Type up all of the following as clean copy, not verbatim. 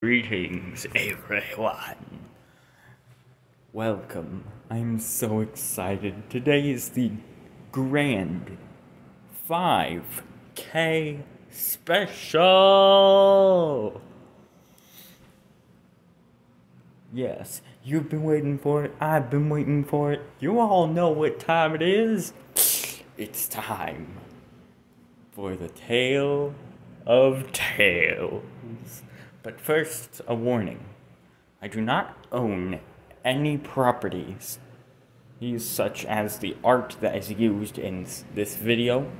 Greetings, everyone. Welcome. I'm so excited. Today is the grand 5K special. Yes, you've been waiting for it. I've been waiting for it. You all know what time it is. It's time for the Tale of Tales. But first, a warning. I do not own any properties such as the art that is used in this video.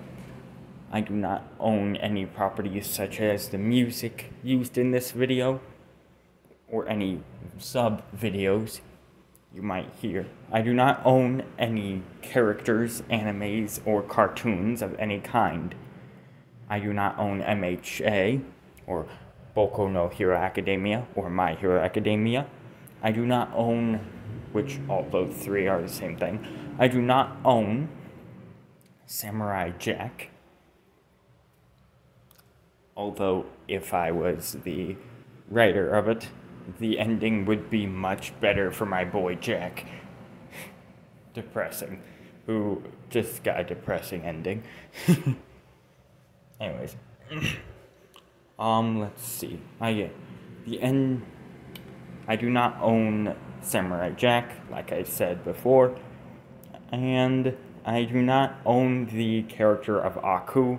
I do not own any properties such as the music used in this video or any sub-videos you might hear. I do not own any characters, animes, or cartoons of any kind. I do not own MHA, or Boku no Hero Academia, or My Hero Academia. I do not own, which all those three are the same thing. I do not own Samurai Jack. Although, if I was the writer of it, the ending would be much better for my boy Jack. Depressing. Who just got a depressing ending. Anyways. Let's see. I do not own Samurai Jack, like I said before. And I do not own the character of Aku.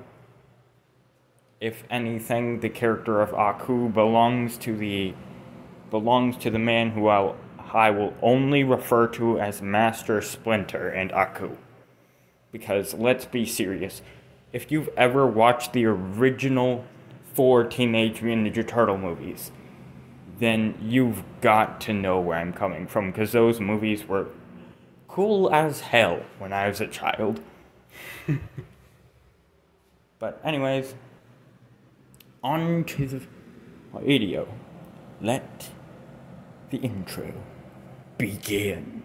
If anything, the character of Aku belongs to the man who I will only refer to as Master Splinter and Aku. Because let's be serious, if you've ever watched the original 4 Teenage Mutant Ninja Turtle movies, then you've got to know where I'm coming from, because those movies were cool as hell when I was a child. But anyways, on to the video. Let the intro begin.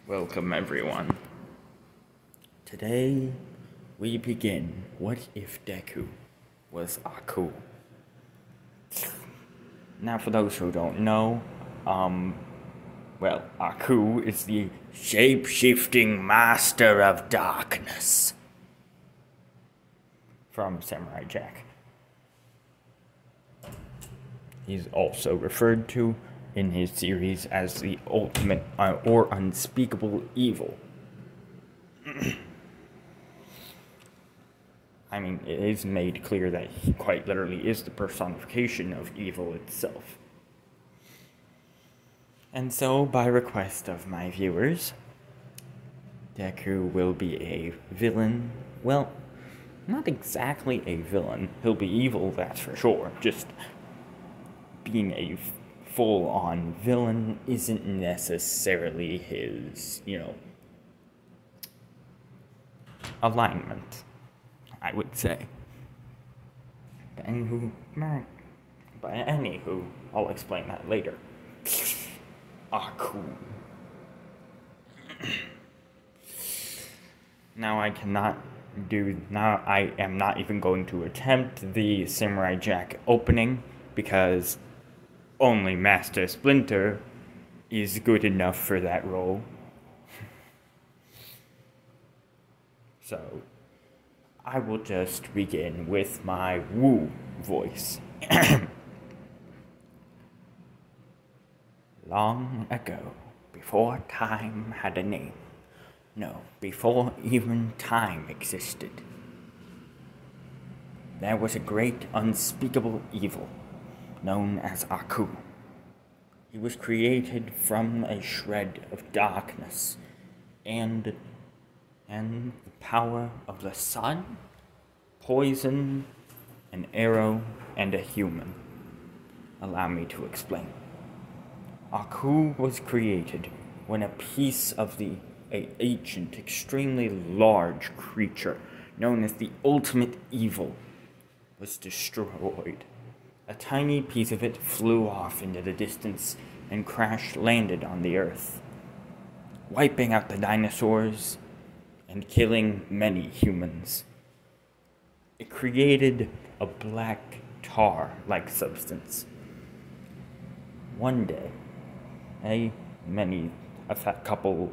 Welcome, everyone. Today, we begin What If Deku Was Aku? Now, for those who don't know, Aku is the shape-shifting master of darkness from Samurai Jack. He's also referred to in his series as the ultimate or unspeakable evil. I mean, it is made clear that he quite literally is the personification of evil itself. And so, by request of my viewers, Deku will be a villain. Well, not exactly a villain. He'll be evil, that's for sure. Just being a full-on villain isn't necessarily his, alignment, I would say. But anywho, I'll explain that later. Aku. Now I am not even going to attempt the Samurai Jack opening, because only Master Splinter is good enough for that role. So, I will just begin with my woo voice. Long ago, before time had a name, no, before even time existed, there was a great unspeakable evil known as Aku. He was created from a shred of darkness and the power of the sun, poison, an arrow, and a human. Allow me to explain. Aku was created when a piece of the ancient, extremely large creature known as the ultimate evil was destroyed. A tiny piece of it flew off into the distance and crash-landed on the earth, wiping out the dinosaurs and killing many humans. It created a black tar-like substance. One day, a couple,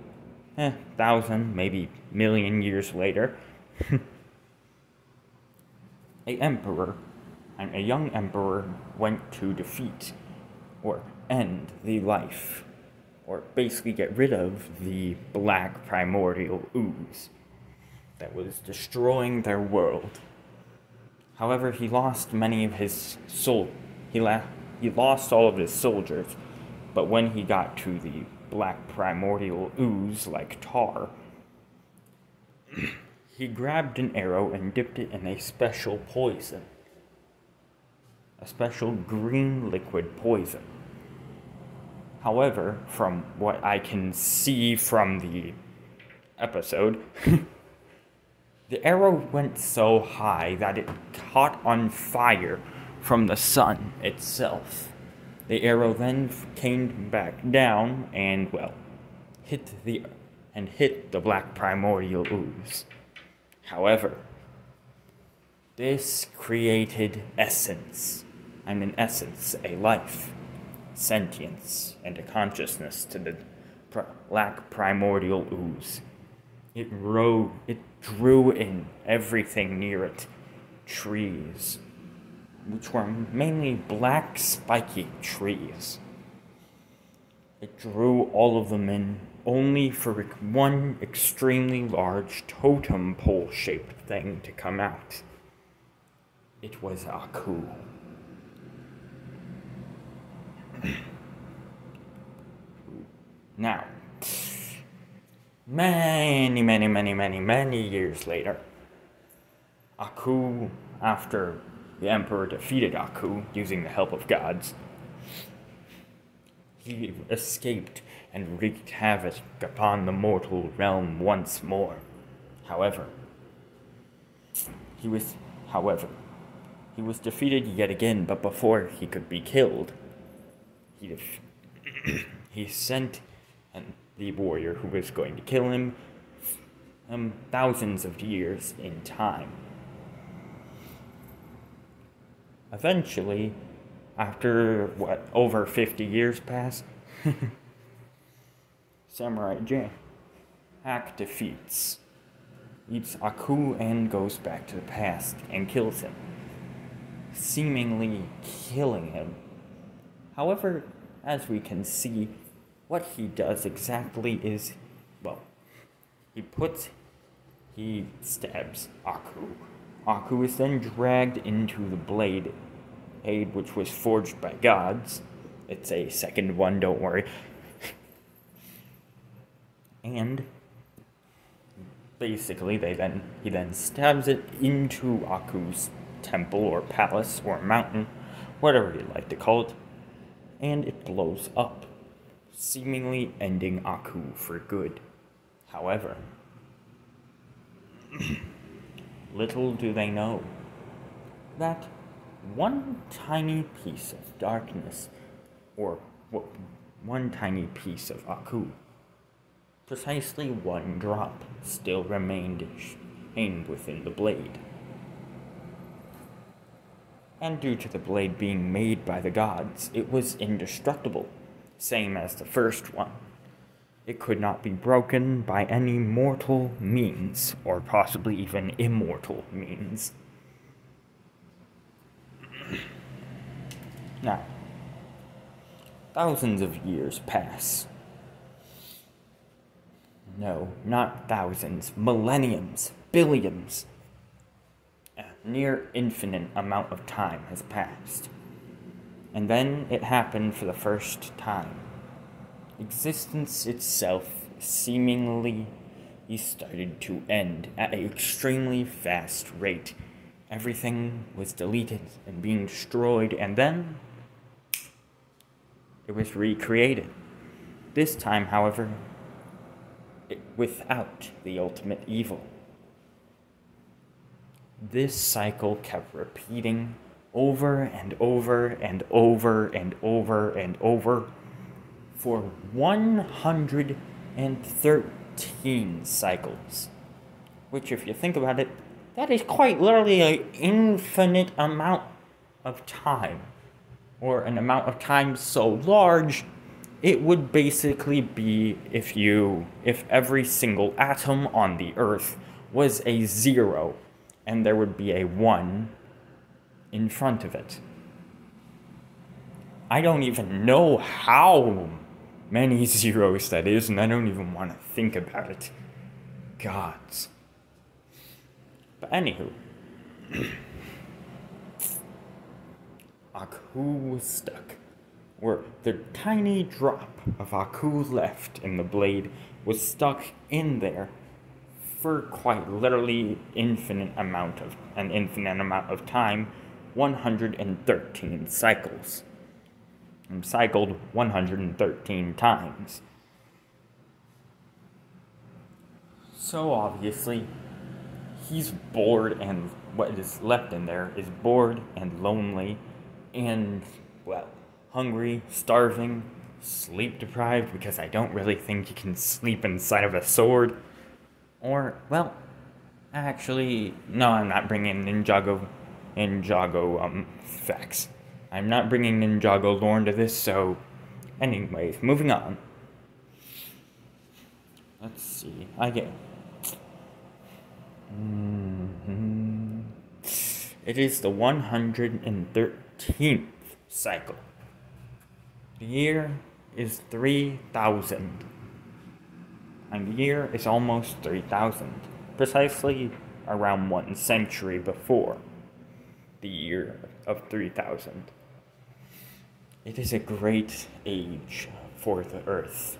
thousand, maybe million years later, a young emperor went to defeat or end the life, or basically get rid of the black primordial ooze that was destroying their world. However, he lost many of his he lost all of his soldiers, but when he got to the black primordial ooze like tar, he grabbed an arrow and dipped it in a special poison. A special green liquid poison. However, from what I can see from the episode, the arrow went so high that it caught on fire from the sun itself. The arrow then came back down and, well, hit the black primordial ooze. However, this created essence, and in essence, a life, sentience, and a consciousness to the black primordial ooze. It drew in everything near it, trees, which were mainly black spiky trees. It drew all of them in only for one extremely large totem pole-shaped thing to come out. It was Aku. Now, many years later, Aku, after the Emperor defeated Aku using the help of gods, he escaped and wreaked havoc upon the mortal realm once more. However, he was defeated yet again, but before he could be killed, he sent the warrior who was going to kill him thousands of years in time. Eventually, after over 50 years pass, Samurai Jack eats Aku and goes back to the past and kills him, seemingly killing him. However, as we can see, what he does exactly is, well, he stabs Aku. Aku is then dragged into the blade, which was forged by gods. It's a second one, don't worry. And basically, he then stabs it into Aku's temple or palace or mountain, whatever you like to call it, and it blows up, seemingly ending Aku for good. However, little do they know that one tiny piece of darkness, or one tiny piece of Aku, precisely one drop, still remained chained within the blade. And due to the blade being made by the gods, it was indestructible, same as the first one. It could not be broken by any mortal means, or possibly even immortal means. Now, thousands of years pass. No, not thousands, millenniums, billions. A near infinite amount of time has passed. And then it happened for the first time. Existence itself seemingly started to end at an extremely fast rate. Everything was deleted and being destroyed, and then it was recreated. This time, however, without the ultimate evil. This cycle kept repeating over and over and over and over and over for 113 cycles. Which, if you think about it, that is quite literally an infinite amount of time. Or an amount of time so large, it would basically be if every single atom on the Earth was a 0, and there would be a 1 in front of it. I don't even know how many zeros that is, and I don't even want to think about it. Gods. But anywho, Aku was stuck, where the tiny drop of Aku left in the blade was stuck in there for quite literally an infinite amount of time, 113 cycles. And cycled 113 times. So obviously, he's bored, and what is left in there is bored and lonely and, well, hungry, starving, sleep deprived, because I don't really think you can sleep inside of a sword. Or, well, actually, no, I'm not bringing Ninjago facts. I'm not bringing Ninjago lore into this, so anyways, moving on. Let's see, It is the 113th cycle. The year is 3,000. And the year is almost 3,000. Precisely around 1 century before the year of 3,000. It is a great age for the Earth.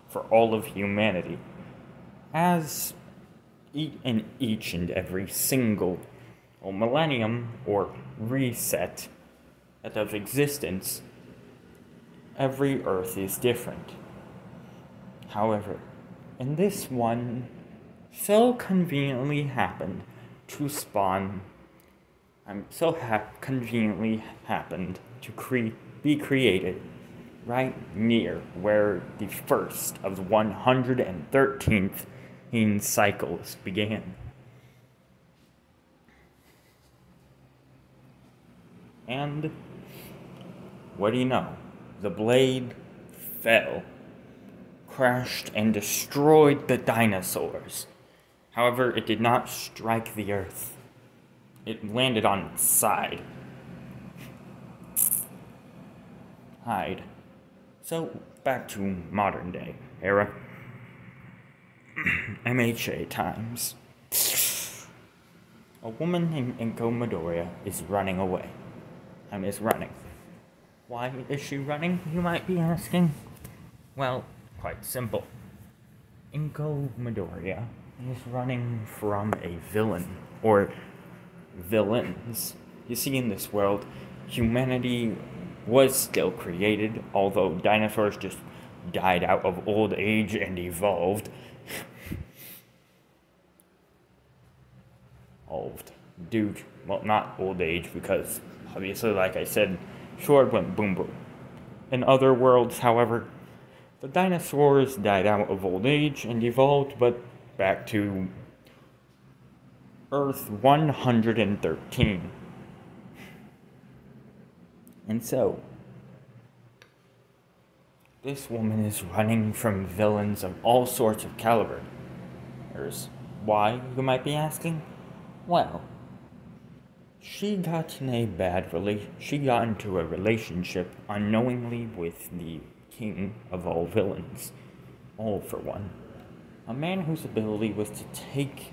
For all of humanity. As in each and every single millennium or reset of existence, every Earth is different. However, in this one, so conveniently happened to spawn, conveniently happened to be created right near where the first of the 113th cycles began. And what do you know? The blade fell, crashed, and destroyed the dinosaurs. However, it did not strike the Earth. It landed on its side. Hide. So, back to modern day era. MHA times. A woman named Inko Midoriya is running away. Is running. Why is she running, you might be asking? Well, quite simple. Inko Midoriya is running from a villain, or villains. You see, in this world, humanity was still created, although dinosaurs just died out of old age and evolved. Well, not old age, because obviously, like I said, sword went boom boom. In other worlds, however, the dinosaurs died out of old age and evolved, but back to Earth 113. And so, this woman is running from villains of all sorts of caliber. Why, you might be asking? Well, she got into a relationship unknowingly with the king of all villains, All for One, a man whose ability was to take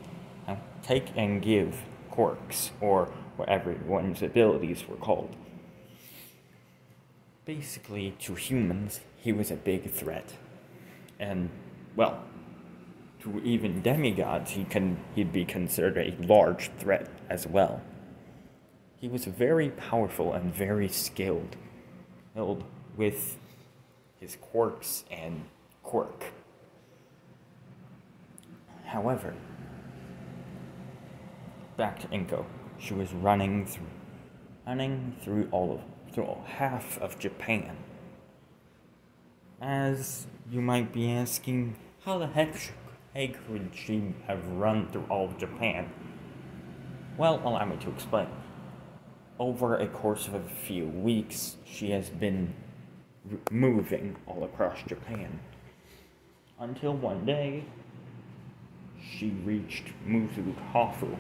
and give quirks, or whatever one's abilities were called. Basically, to humans, he was a big threat, and well, to even demigods, he'd be considered a large threat as well. He was very powerful and very skilled, filled with his quirks and quirk. However, back to Inko. She was running through half of Japan. As you might be asking, how the heck could she have run through all of Japan? Well, allow me to explain. Over a course of a few weeks, she has been moving all across Japan. Until one day, she reached Muzu-Hafu.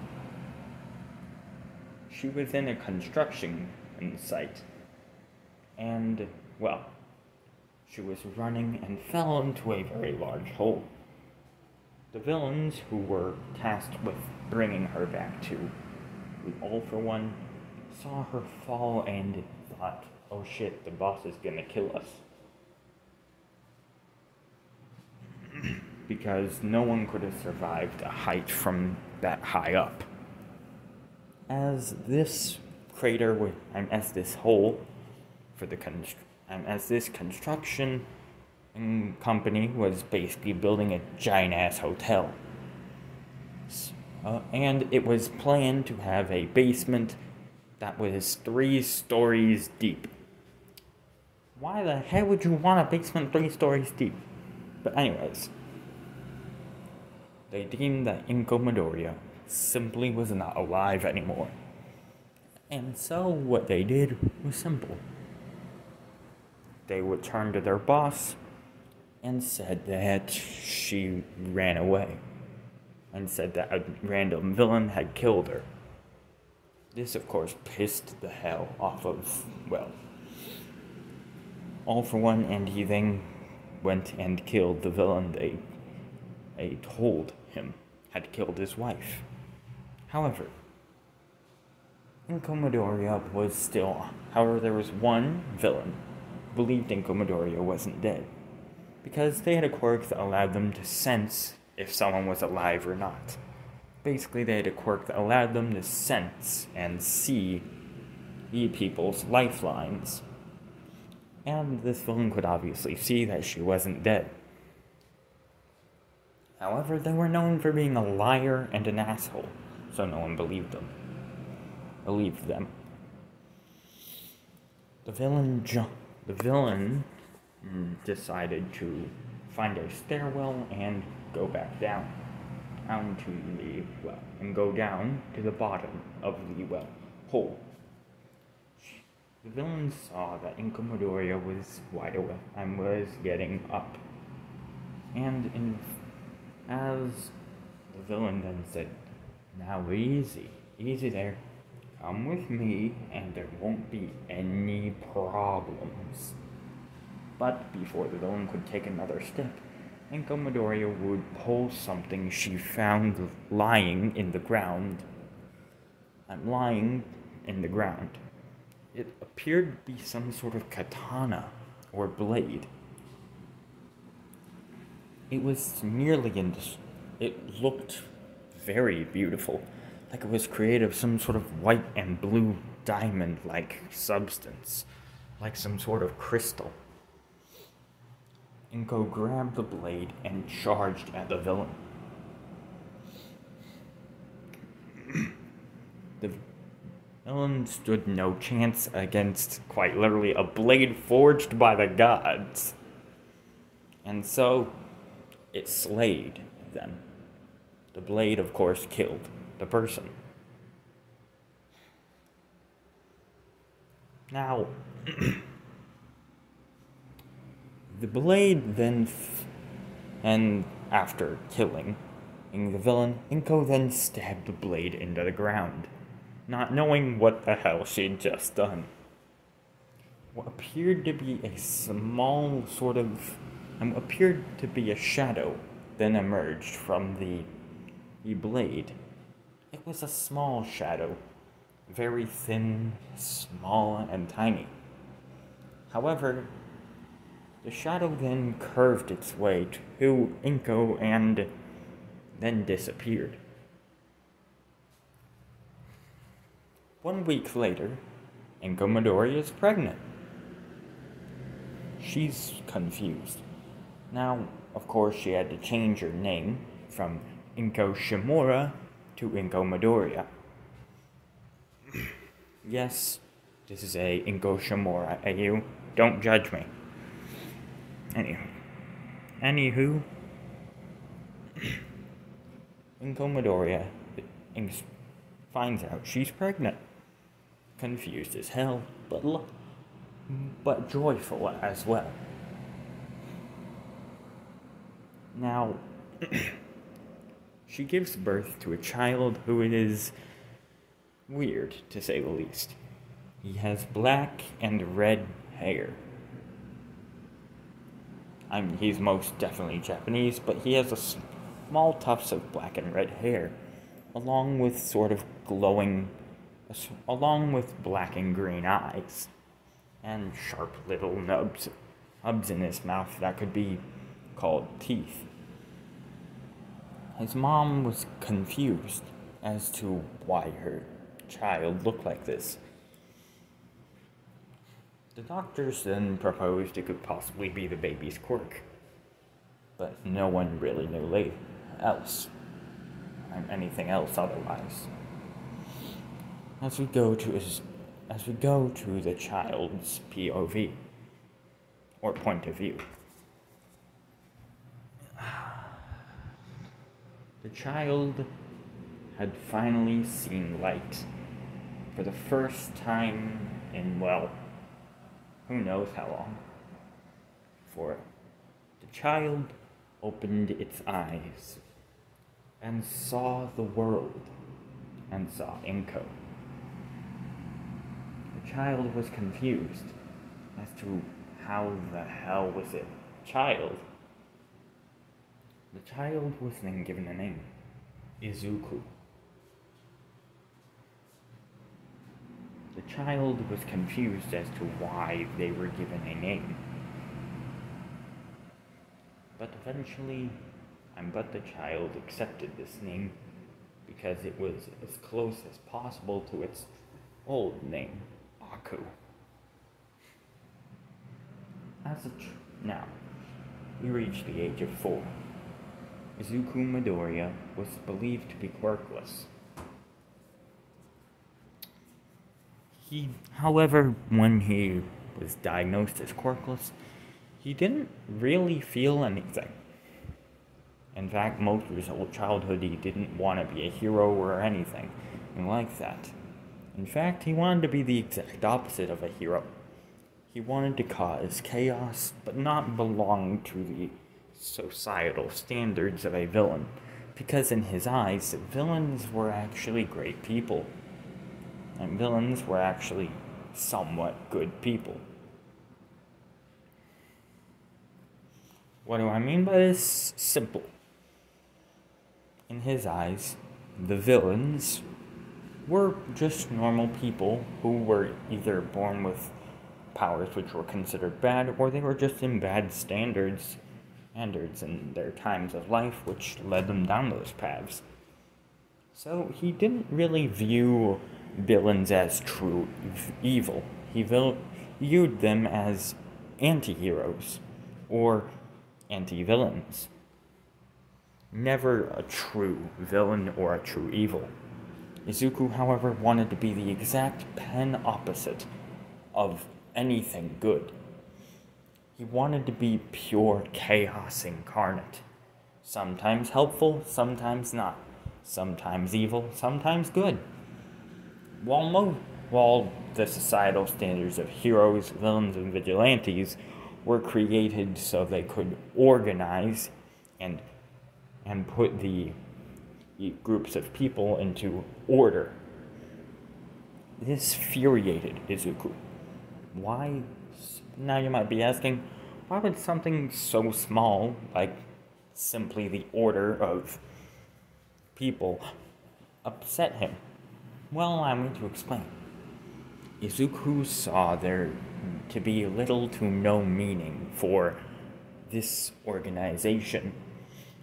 She was in a construction site, and, well, she was running and fell into a very large hole. The villains who were tasked with bringing her back to All for One saw her fall and thought, oh shit, the boss is gonna kill us. Because no one could have survived a height from that high up. As this construction company was basically building a giant-ass hotel. And it was planned to have a basement that was 3 stories deep. Why the hell would you want a basement 3 stories deep? But anyways, they deemed that Inko Midoriya simply was not alive anymore. And so what they did was simple. They would turn to their boss and said that she ran away, and said that a random villain had killed her. This, of course, pissed the hell off of, well, All for One, and he then went and killed the villain they told him had killed his wife. However, Inko Midoriya was still... However, there was one villain who believed Inko Midoriya wasn't dead, because they had a quirk that allowed them to sense if someone was alive or not. Basically, they had a quirk that allowed them to sense and see people's lifelines. And this villain could obviously see that she wasn't dead. However, they were known for being a liar and an asshole, so no one believed them. The villain decided to find a stairwell and go back down go down to the bottom of the hole. The villain saw that Inko Midoriya was wide awake and was getting up. And as the villain then said, "Now easy there. Come with me and there won't be any problems." But before the villain could take another step, Inko Midoriya would pull something she found lying in the ground. It appeared to be some sort of katana or blade. It looked very beautiful, like it was created of some sort of white and blue diamond-like substance, like some sort of crystal. Inko grabbed the blade and charged at the villain. The villain stood no chance against, quite literally, a blade forged by the gods. And so, it slayed them. The blade, of course, killed the person. Now, the blade then, and after killing the villain, Inko then stabbed the blade into the ground. not knowing what the hell she'd just done. What appeared to be a small sort of, and what appeared to be a shadow then emerged from the blade. It was a small shadow, very thin, small, and tiny. However, the shadow then curved its way to Inko and then disappeared. 1 week later, Inko Midori is pregnant. She's confused. Now, of course, she had to change her name from Inko Shimura to Inko Midoriya. Yes, this is a Inko Shimura, you don't judge me. Anywho, Inko Midoriya finds out she's pregnant. Confused as hell, but joyful as well. Now, she gives birth to a child who is weird, to say the least. He has black and red hair. He's most definitely Japanese, but he has a small tufts of black and red hair, along with black and green eyes, and sharp little nubs in his mouth that could be called teeth. His mom was confused as to why her child looked like this. The doctors then proposed it could possibly be the baby's quirk, but no one really knew anything else otherwise. As we go to the child's POV, or point of view. The child had finally seen light for the first time in, well, who knows how long. For the child opened its eyes and saw the world and saw Inko. The child was confused as to how the hell was it child. The child was then given a name, Izuku. The child was confused as to why they were given a name. But eventually, the child accepted this name because it was as close as possible to its old name, Aku. Now, we reach the age of 4. Izuku Midoriya was believed to be quirkless. However, when he was diagnosed as quirkless, he didn't really feel anything. In fact, most of his whole childhood, he didn't want to be a hero or anything like that. In fact, he wanted to be the exact opposite of a hero. He wanted to cause chaos, but not belong to the societal standards of a villain, because in his eyes, villains were actually great people, and villains were actually somewhat good people. What do I mean by this? Simple. In his eyes, the villains were just normal people who were either born with powers which were considered bad, or they were just in bad standards in their times of life, which led them down those paths. So he didn't really view villains as true evil. He viewed them as anti-heroes, or anti-villains. Never a true villain or a true evil. Izuku, however, wanted to be the exact pen opposite of anything good. He wanted to be pure chaos incarnate. Sometimes helpful, sometimes not. Sometimes evil, sometimes good. While the societal standards of heroes, villains, and vigilantes were created so they could organize and put the groups of people into order. This infuriated Izuku. Why? Now you might be asking, why would something so small, like simply the order of people, upset him? Well, I'm going to explain. Izuku saw there to be little to no meaning for this organization,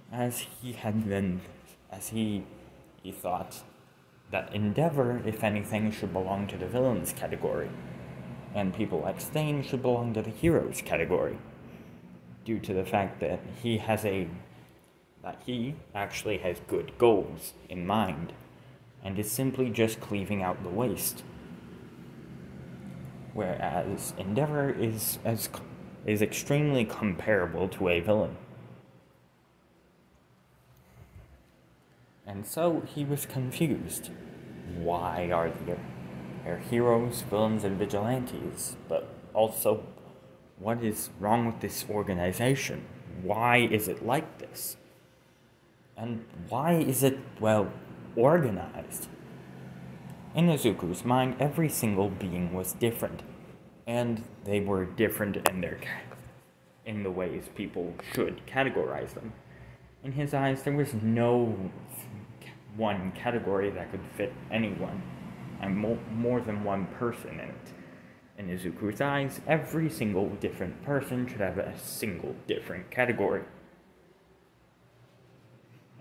as he thought that Endeavor, if anything, should belong to the villains category, and people like Stain should belong to the heroes category, due to the fact that he actually has good goals in mind, and is simply just cleaving out the waste. Whereas Endeavor is extremely comparable to a villain. And so he was confused. Why are there heroes, villains, and vigilantes? But also, what is wrong with this organization? Why is it like this? And why is it, well, organized? In Izuku's mind, every single being was different, and they were different in the ways people should categorize them. In his eyes, there was no one category that could fit anyone, and more than one person in it. In Izuku's eyes, every single different person should have a single different category.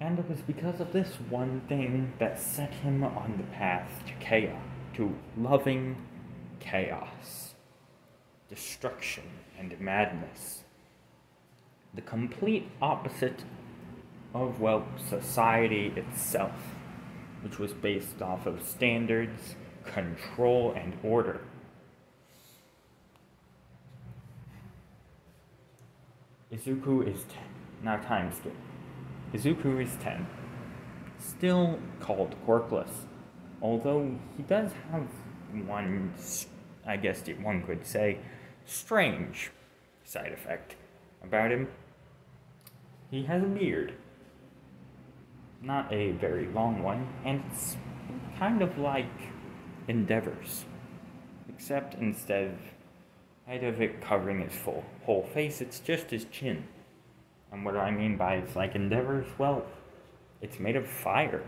And it was because of this one thing that set him on the path to chaos, to loving chaos, destruction, and madness. The complete opposite of, well, society itself, which was based off of standards, control, and order. Izuku is 10. Now time skip. Izuku is 10. Still called quirkless, although he does have one, I guess one could say, strange side effect about him. He has a beard. Not a very long one, and it's kind of like Endeavor's. Except instead of it covering his whole face, it's just his chin. And what do I mean by it's like Endeavor's? Well, it's made of fire.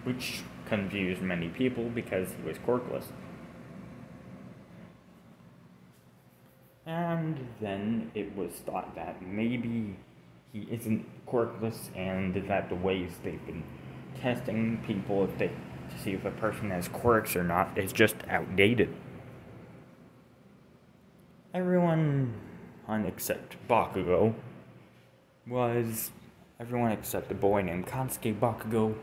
Which confused many people because he was quirkless. And then it was thought that maybe he isn't quirkless, and that the ways they've been testing people to see if a person has quirks or not is just outdated. Everyone except Bakugo everyone except the boy named Katsuki Bakugo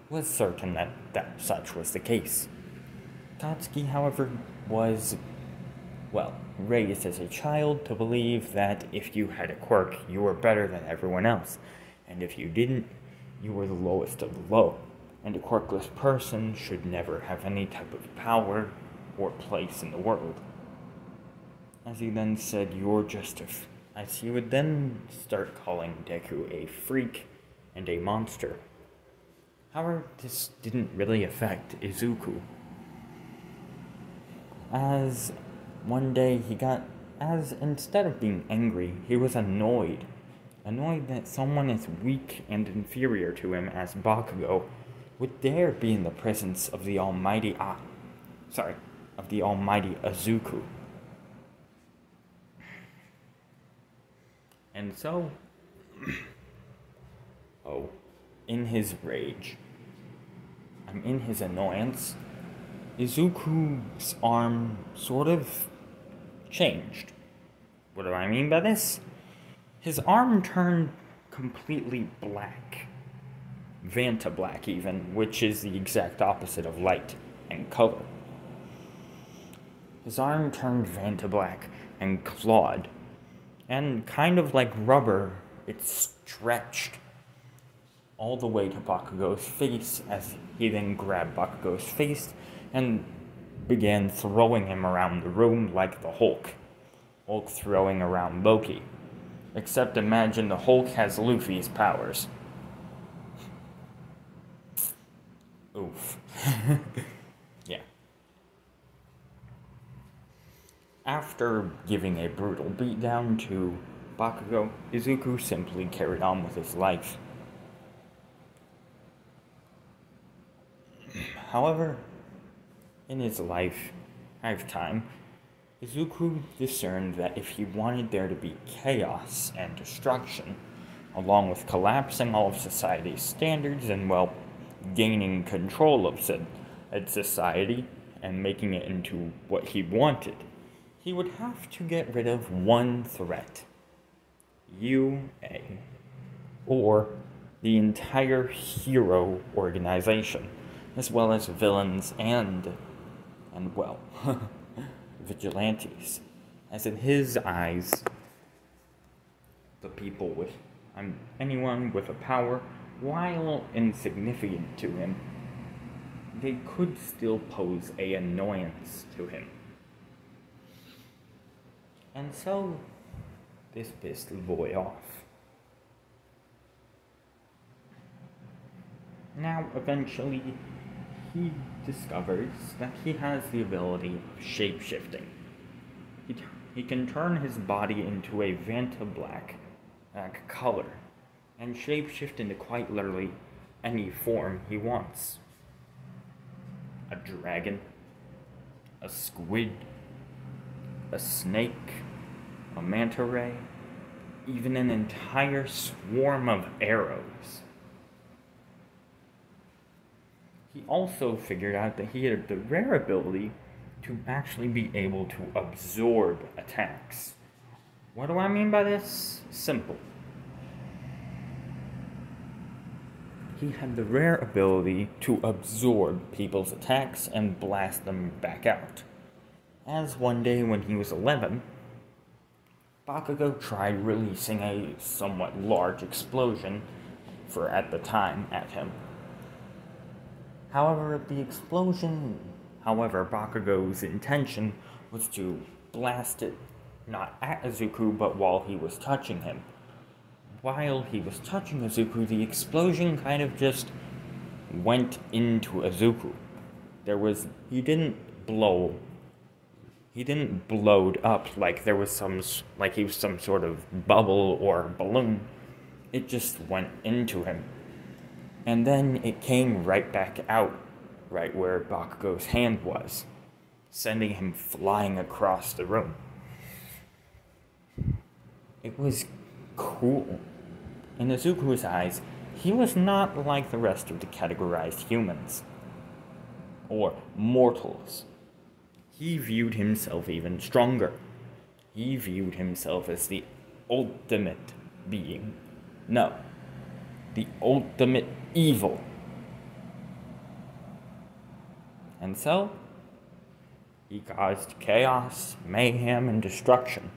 was certain that such was the case. Katsuki, however, was, well, raised as a child to believe that if you had a quirk, you were better than everyone else, and if you didn't, you were the lowest of the low, and a quirkless person should never have any type of power or place in the world. As he then said, you're just as he would then start calling Deku a freak and a monster. However, this didn't really affect Izuku, as one day instead of being angry, he was annoyed that someone as weak and inferior to him as Bakugo would dare be in the presence of the almighty Izuku. And so, in his rage, in his annoyance, Izuku's arm sort of changed. What do I mean by this? His arm turned completely black. Vanta black even, which is the exact opposite of light and color. His arm turned Vanta black and clawed, and kind of like rubber, it stretched all the way to Bakugo's face, as he then grabbed Bakugo's face and began throwing him around the room like the Hulk. Hulk throwing around Loki. Except imagine the Hulk has Luffy's powers. Oof. Yeah. After giving a brutal beatdown to Bakugo, Izuku simply carried on with his life. However, in his lifetime, Izuku discerned that if he wanted there to be chaos and destruction, along with collapsing all of society's standards and, well, gaining control of said society and making it into what he wanted, he would have to get rid of one threat. UA. Or the entire hero organization, as well as villains and well, vigilantes. As in his eyes, the people with, anyone with a power, while insignificant to him, they could still pose an annoyance to him. And so, this pissed the boy off. Now, eventually, he discovers that he has the ability of shape-shifting. He can turn his body into a Vanta black color, and shape-shift into quite literally any form he wants. A dragon, a squid, a snake, a manta ray, even an entire swarm of arrows. He also figured out that he had the rare ability to actually be able to absorb attacks. What do I mean by this? Simple. He had the rare ability to absorb people's attacks and blast them back out. As one day when he was 11, Bakugo tried releasing a somewhat large explosion at the time at him. However, Bakugo's intention was to blast it not at Izuku, but while he was touching him. While he was touching Izuku, the explosion kind of just went into Izuku. He didn't blow up like he was some sort of bubble or balloon. It just went into him. And then it came right back out, right where Bakugo's hand was, sending him flying across the room. It was cool. In Izuku's eyes, he was not like the rest of the categorized humans, or mortals. He viewed himself even stronger. He viewed himself as the ultimate being. No, the ultimate evil. And so, he caused chaos, mayhem, and destruction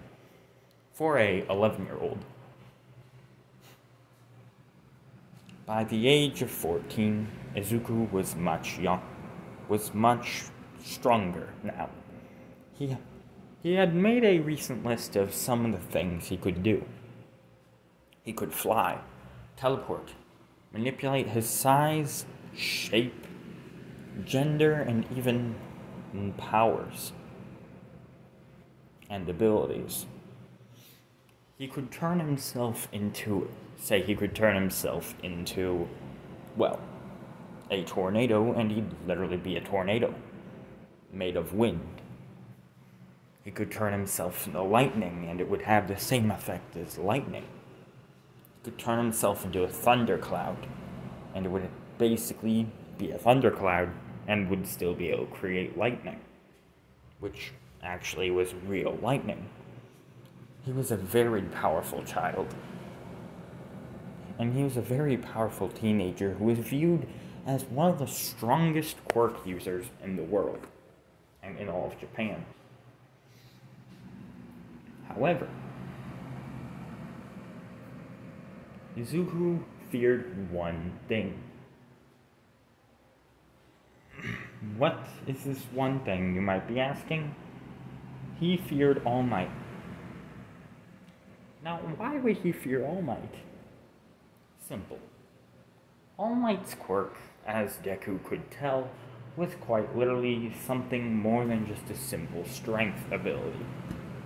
for a 11-year-old. By the age of 14, Izuku was much stronger now. He had made a recent list of some of the things he could do. He could fly, teleport, manipulate his size, shape, gender, and even powers and abilities. He could turn himself into, well, a tornado, and he'd literally be a tornado, made of wind. He could turn himself into lightning, and it would have the same effect as lightning. He could turn himself into a thundercloud, and it would basically be a thundercloud, and would still be able to create lightning, which actually was real lightning. He was a very powerful child, and he was a very powerful teenager who was viewed as one of the strongest quirk users in the world, and in all of Japan. However, Izuku feared one thing. What is this one thing, you might be asking? He feared All Might. Now, why would he fear All Might? Simple. All Might's quirk as Deku could tell, was quite literally something more than just a simple strength ability.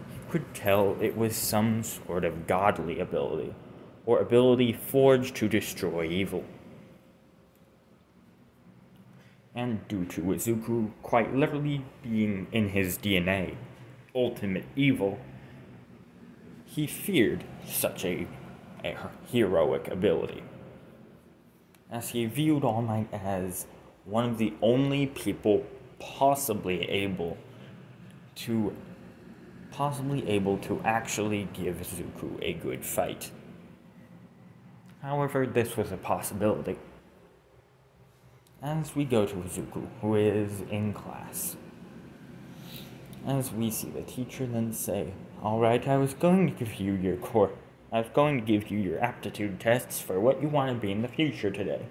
He could tell it was some sort of godly ability, or ability forged to destroy evil. And due to Izuku quite literally being in his DNA, ultimate evil, he feared such a heroic ability, as he viewed All Might as one of the only people possibly able to actually give Izuku a good fight. However, this was a possibility. As we go to Izuku, who is in class, as we see the teacher then say, "Alright, I was going to give you your aptitude tests for what you want to be in the future today.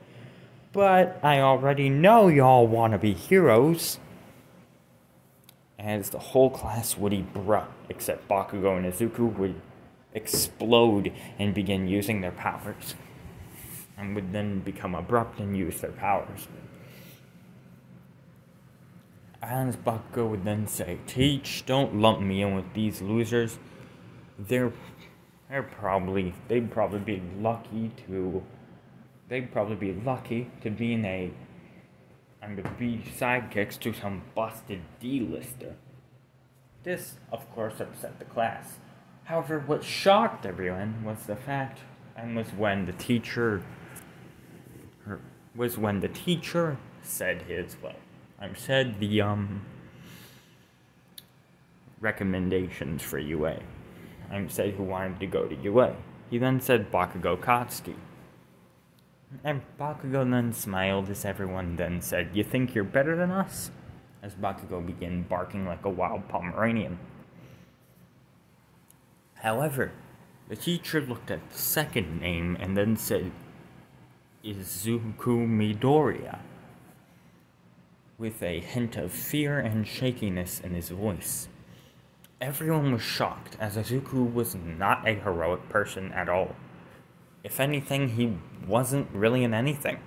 But I already know y'all want to be heroes." As the whole class would erupt, except Bakugo and Izuku would explode and begin using their powers, and would then become abrupt and use their powers. As Bakugo would then say, "Teach, don't lump me in with these losers. They'd probably be lucky to be sidekicks to some busted D-lister." This, of course, upset the class. However, what shocked everyone was the fact, and was when the teacher said the recommendations for UA. Said who wanted to go to UA. He then said Bakugo Katsuki. And Bakugo then smiled as everyone then said, "You think you're better than us?" As Bakugo began barking like a wild Pomeranian. However, the teacher looked at the second name and then said, "Izuku Midoriya," with a hint of fear and shakiness in his voice. Everyone was shocked, as Izuku was not a heroic person at all. If anything, he wasn't really in anything.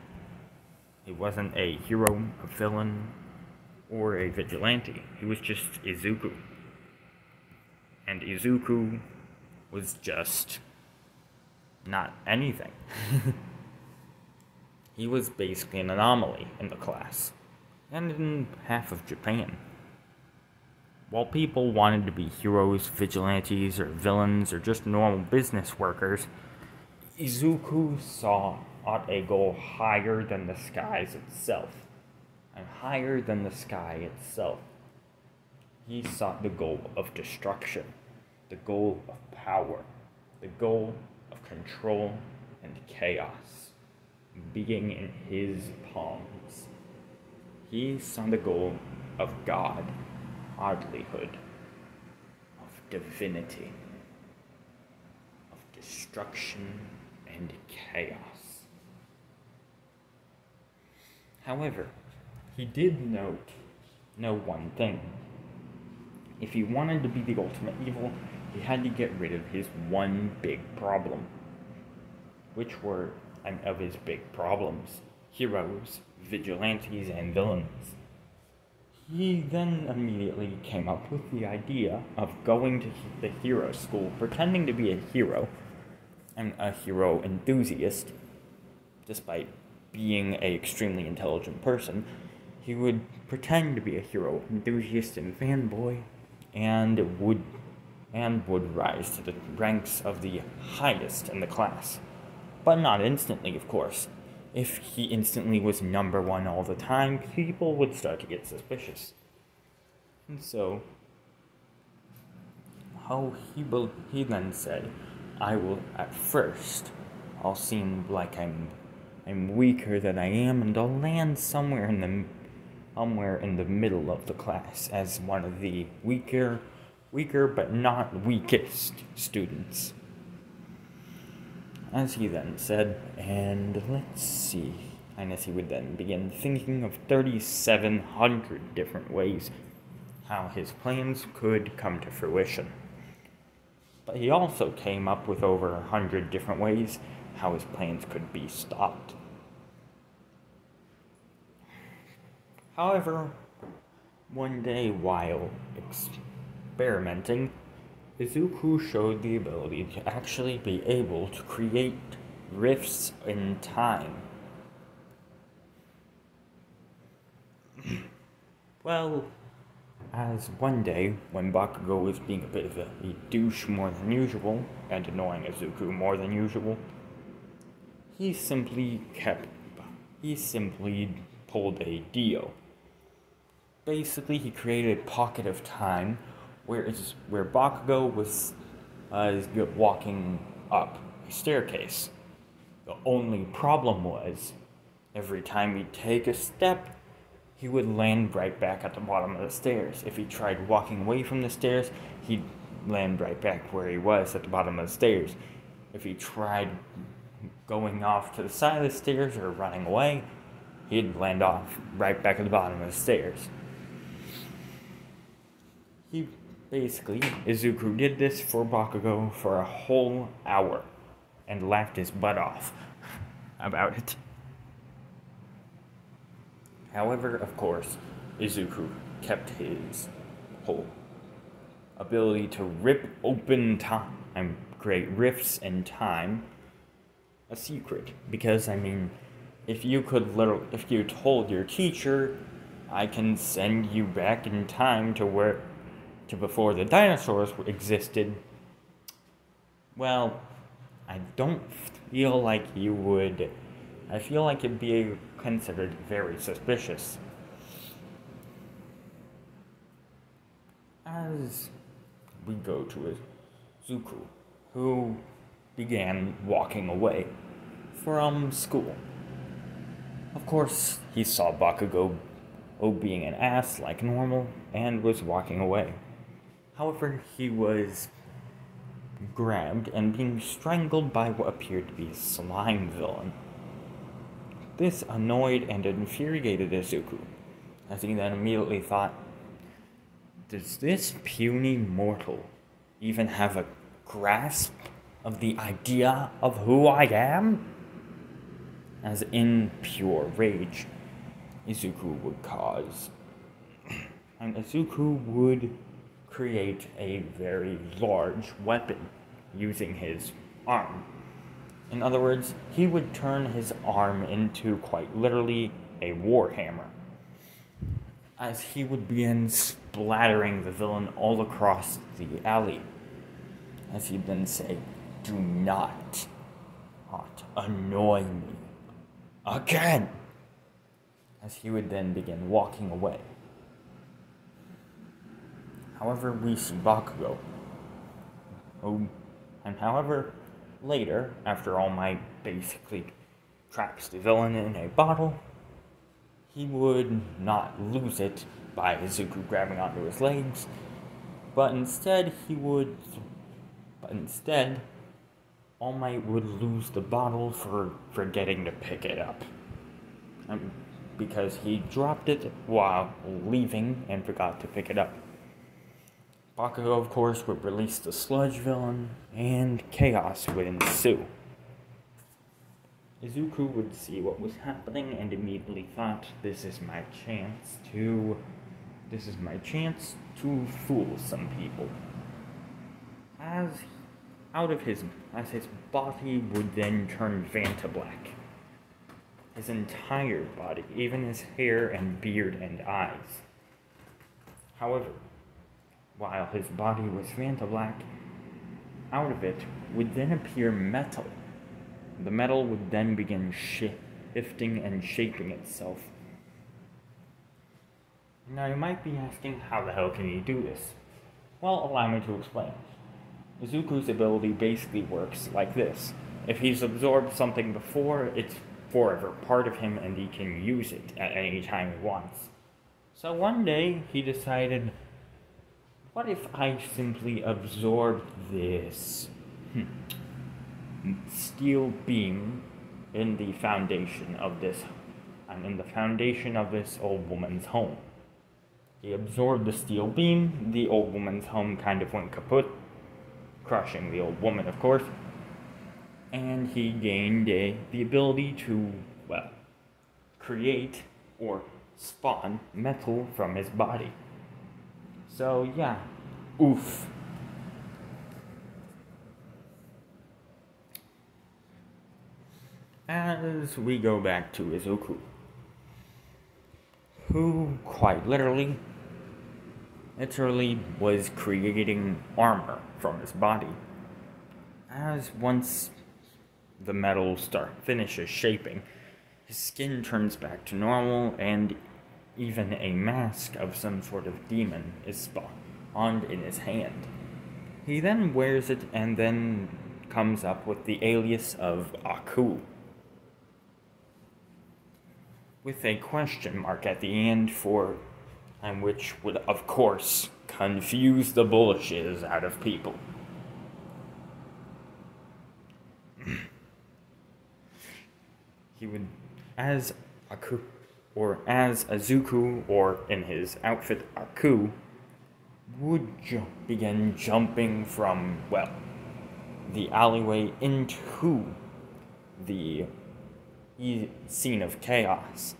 He wasn't a hero, a villain, or a vigilante. He was just Izuku. And Izuku was just not anything. He was basically an anomaly in the class, and in half of Japan. While people wanted to be heroes, vigilantes, or villains, or just normal business workers, Izuku sought a goal higher than the skies itself. And higher than the sky itself. He sought the goal of destruction, the goal of power, the goal of control and chaos, being in his palms. He saw the goal of God, godlyhood, of divinity, of destruction and chaos. However, he did know one thing. If he wanted to be the ultimate evil, he had to get rid of his one big problem. Which were of his big problems: heroes, vigilantes, and villains. He then immediately came up with the idea of going to the hero school, pretending to be a hero, and a hero enthusiast. Despite being an extremely intelligent person, he would pretend to be a hero enthusiast and fanboy, and would rise to the ranks of the highest in the class. But not instantly, of course. If he instantly was number one all the time, people would start to get suspicious. And so, he then said, I'll seem like I'm weaker than I am, and I'll land somewhere in the middle of the class as one of the weaker but not weakest students. As he then said, and let's see, and as he would then begin thinking of 3,700 different ways how his plans could come to fruition. But he also came up with over 100 different ways how his plans could be stopped. However, one day while experimenting, Izuku showed the ability to actually be able to create rifts in time. Well, as one day, when Bakugo was being a bit of a douche more than usual, and annoying Izuku more than usual, he simply pulled a Dio. Basically, he created a pocket of time where Bakugo was walking up a staircase. The only problem was, every time he'd take a step, he would land right back at the bottom of the stairs. If he tried walking away from the stairs, he'd land right back where he was at the bottom of the stairs. If he tried going off to the side of the stairs or running away, he'd land off right back at the bottom of the stairs. Izuku did this for Bakugo for a whole hour and laughed his butt off about it. However, of course, Izuku kept his whole ability to rip open time and create rifts in time a secret. Because, if you told your teacher, I can send you back in time to before the dinosaurs existed, well, I don't feel like you would. I feel like it'd be considered very suspicious. As we go to Izuku, who began walking away from school. Of course, he saw Bakugo being an ass like normal and was walking away. However, he was grabbed and being strangled by what appeared to be a slime villain. This annoyed and infuriated Izuku, as he then immediately thought, does this puny mortal even have a grasp of the idea of who I am? As in pure rage, Izuku would create a very large weapon using his arm. In other words, he would turn his arm into quite literally a warhammer, as he would begin splattering the villain all across the alley, as he'd then say, do not annoy me again, as he would then begin walking away. However, we see Bakugo. However, later, after All Might basically traps the villain in a bottle, he would not lose it by Izuku grabbing onto his legs, but instead, All Might would lose the bottle for forgetting to pick it up. Because he dropped it while leaving and forgot to pick it up. Bakugo, of course, would release the sludge villain, and chaos would ensue. Izuku would see what was happening and immediately thought, this is my chance to fool some people. As his body would then turn Vanta black. His entire body, even his hair and beard and eyes. However, while his body was Vanta black, out of it would then appear metal. The metal would then begin shifting and shaping itself. Now you might be asking, how the hell can he do this? Well, allow me to explain. Izuku's ability basically works like this. If he's absorbed something before, it's forever part of him and he can use it at any time he wants. So one day, he decided, what if I simply absorbed this steel beam in the foundation of this old woman's home? He absorbed the steel beam, the old woman's home kind of went kaput, crushing the old woman, of course, and he gained the ability to, create or spawn metal from his body. So yeah, oof. As we go back to Izuku, who quite literally was creating armor from his body. As once the metal finishes shaping, his skin turns back to normal, and even a mask of some sort of demon is spawned in his hand. He then wears it and then comes up with the alias of Aku, with a question mark at the end and which would, of course, confuse the bullshit out of people. He would, as Aku, or as Izuku, or in his outfit Aku, would begin jumping from, well, the alleyway into the scene of chaos,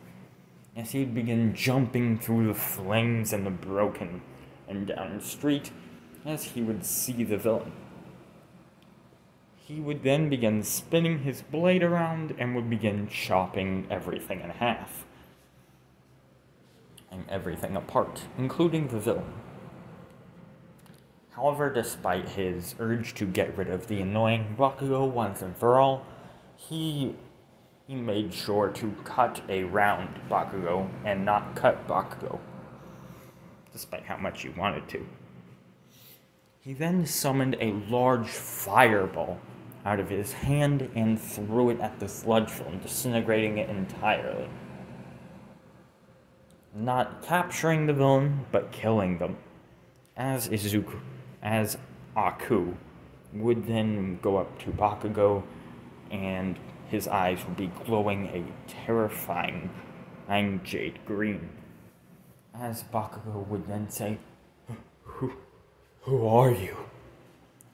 as he'd begin jumping through the flames and the broken and down the street as he would see the villain. He would then begin spinning his blade around and would begin chopping everything in half, and everything apart, including the villain. However, despite his urge to get rid of the annoying Bakugo once and for all, he made sure to cut a round Bakugo and not cut Bakugo, despite how much he wanted to. He then summoned a large fireball out of his hand and threw it at the sludge film, disintegrating it entirely. Not capturing the villain, but killing them. As Aku would then go up to Bakugo, and his eyes would be glowing a terrifying jade green. As Bakugo would then say, Who are you?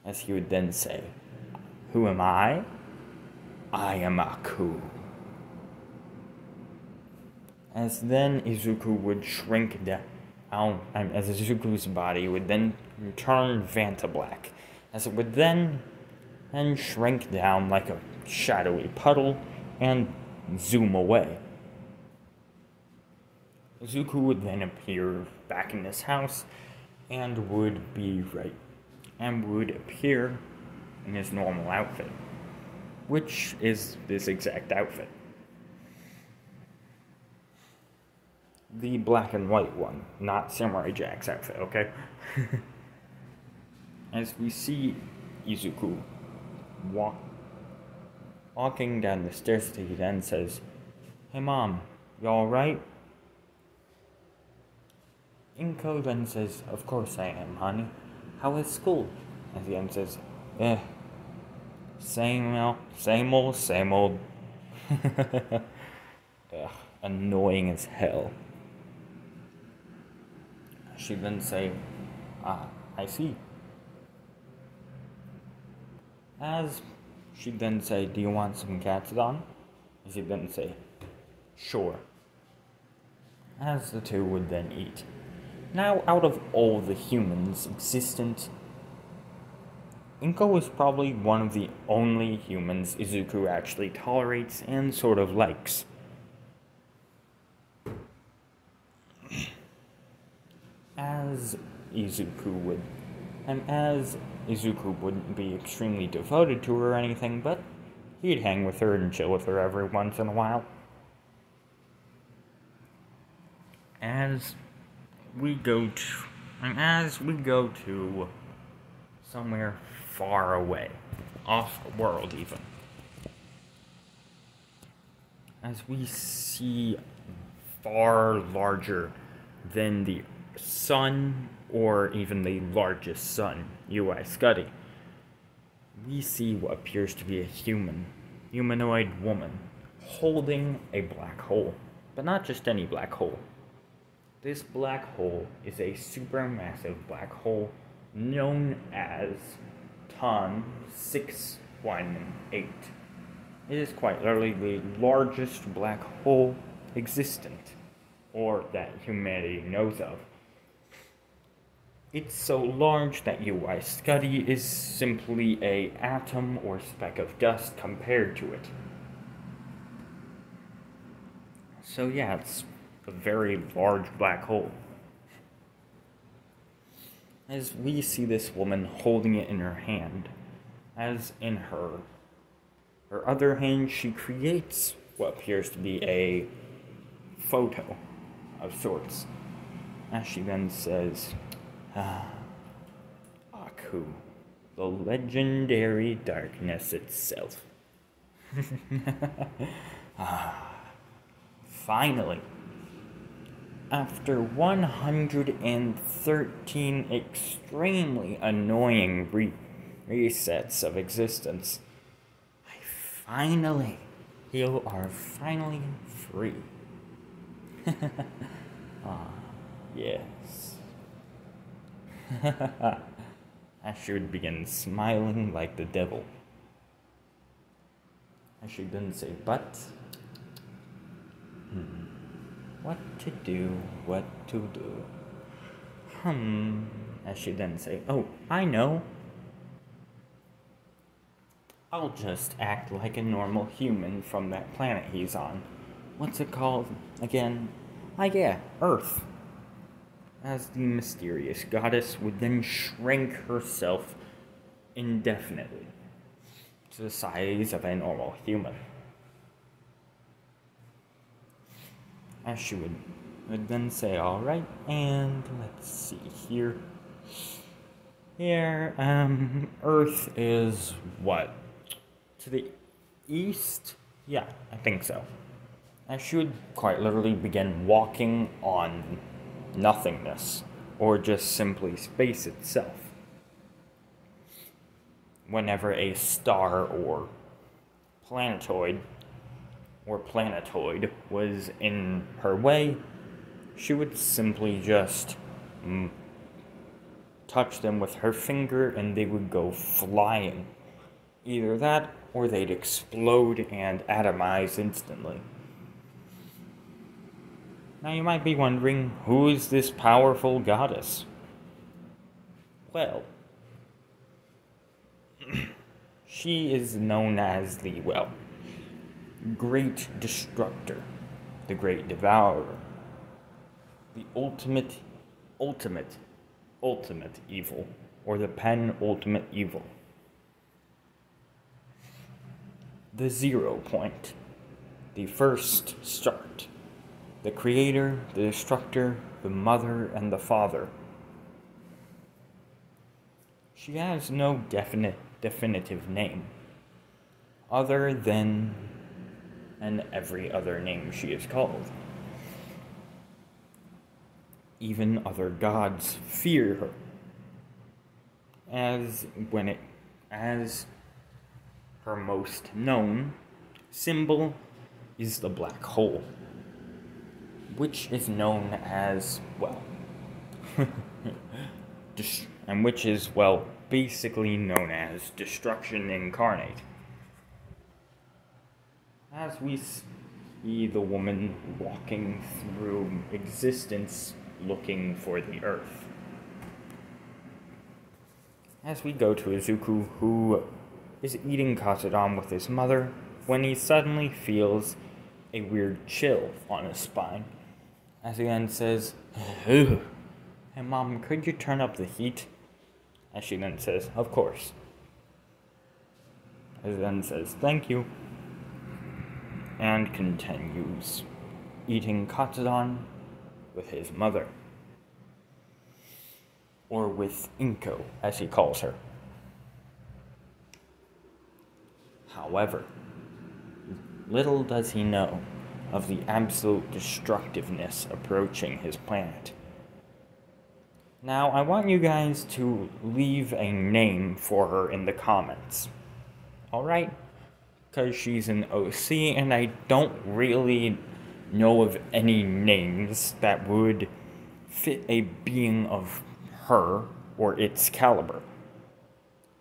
As he would then say, Who am I? I am Aku. As then Izuku would shrink down, as Izuku's body would then turn Vanta black, as it would then shrink down like a shadowy puddle and zoom away. Izuku would then appear back in his house and would appear in his normal outfit, which is this exact outfit. The black and white one, not Samurai Jack's outfit, okay? As we see Izuku walking down the stairs, he then says, Hey Mom, you alright? Inko then says, Of course I am, honey. How is school? As he then says, same old. Ugh, annoying as hell. She then say, I see. As she'd then say, Do you want some katsudan? As he'd then say, Sure. As the two would then eat. Now, out of all the humans existent, Inko is probably one of the only humans Izuku actually tolerates and sort of likes. As Izuku wouldn't be extremely devoted to her or anything, but he'd hang with her and chill with her every once in a while. As we go to somewhere far away, off-world even, as we see far larger than the sun or even the largest sun, UI Scuddy, we see what appears to be a humanoid woman holding a black hole, but not just any black hole. This black hole is a supermassive black hole known as TON 618. It is quite literally the largest black hole existent, or that humanity knows of. It's so large that UI study is simply a atom or speck of dust compared to it. So yeah, it's a very large black hole. As we see this woman holding it in her hand, as in her other hand she creates what appears to be a photo of sorts. As she then says, Aku, the legendary darkness itself. Finally, after 113 extremely annoying resets of existence, you are finally free. Yes. As she would begin smiling like the devil. As she didn't say, but, what to do. As she then say, oh, I know. I'll just act like a normal human from that planet he's on. What's it called again? Yeah, Earth. As the mysterious goddess would then shrink herself indefinitely to the size of a normal human. As she would then say, alright, and let's see here. Earth is what? To the east? Yeah, I think so. As she would quite literally begin walking on nothingness, or just simply space itself. Whenever a star or planetoid was in her way, she would simply just touch them with her finger and they would go flying. Either that, or they'd explode and atomize instantly. Now you might be wondering, who is this powerful goddess? Well, she is known as the, Great Destructor, the Great Devourer, the ultimate evil, or the penultimate evil. The 0 point, the first start, the creator, the destructor, the mother, and the father. She has no definitive name, other than every other name she is called. Even other gods fear her, as her most known symbol is the black hole, which is known as, basically known as destruction incarnate. As we see the woman walking through existence looking for the earth. As we go to Izuku, who is eating katsudan with his mother, when he suddenly feels a weird chill on his spine. As he then says, "Hey Mom, could you turn up the heat?" As she then says, "Of course." As he then says, "Thank you." And continues eating katsudan with his mother. Or with Inko, as he calls her. However, little does he know of the absolute destructiveness approaching his planet. Now, I want you guys to leave a name for her in the comments. Alright? Because she's an OC, and I don't really know of any names that would fit a being of her or its caliber.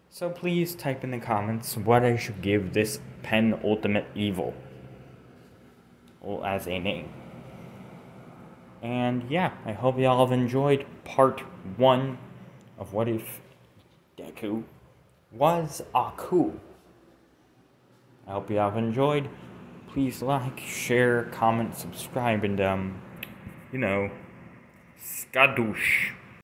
So please type in the comments what I should give this penultimate evil as a name. And yeah, I hope y'all have enjoyed part 1 of What If Deku was Aku. I hope you have enjoyed. Please like, share, comment, subscribe, and, skadoosh.